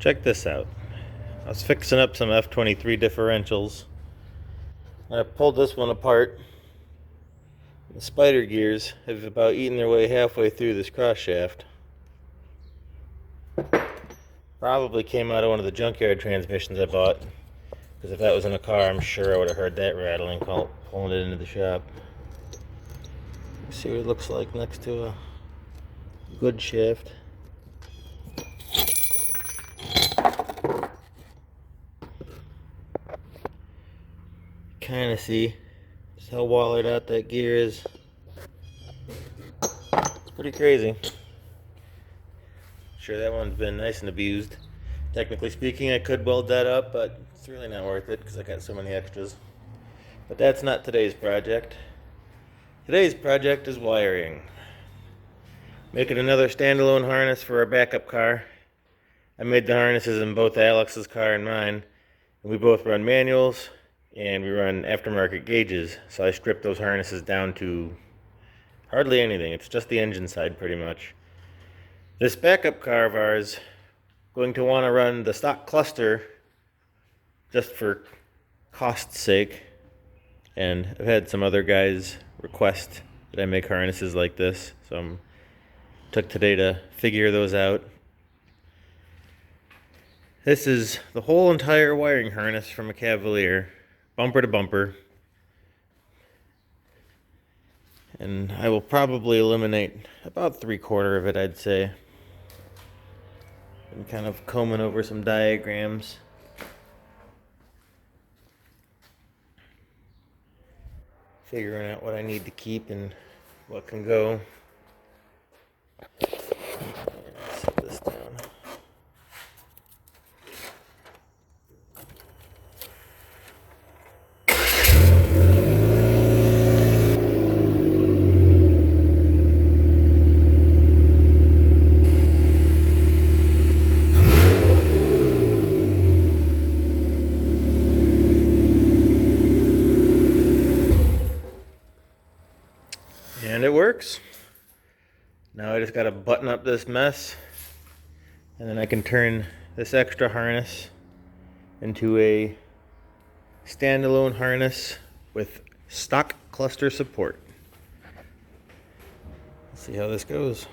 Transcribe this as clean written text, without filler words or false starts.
Check this out. I was fixing up some F23 differentials. I pulled this one apart. The spider gears have about eaten their way halfway through this cross shaft. Probably came out of one of the junkyard transmissions I bought, because if that was in a car, I'm sure I would have heard that rattling pulling it into the shop. See what it looks like next to a good shaft. Kind of see just how wallered out that gear is. It's pretty crazy. Sure, that one's been nice and abused. Technically speaking, I could weld that up, but it's really not worth it because I got so many extras. But that's not today's project. Today's project is wiring. Making another standalone harness for our backup car. I made the harnesses in both Alex's car and mine, and we both run manuals and we run aftermarket gauges, so I stripped those harnesses down to hardly anything. It's just the engine side pretty much. This backup car of ours going to want to run the stock cluster just for cost's sake, and I've had some other guys request that I make harnesses like this, so I took today to figure those out. This is the whole entire wiring harness from a Cavalier, bumper to bumper, and I will probably eliminate about 3/4 of it, I'd say. I'm kind of combing over some diagrams. Figuring out what I need to keep and what can go. Set this down. And it works. Now I just got to button up this mess, and then I can turn this extra harness into a standalone harness with stock cluster support. Let's see how this goes.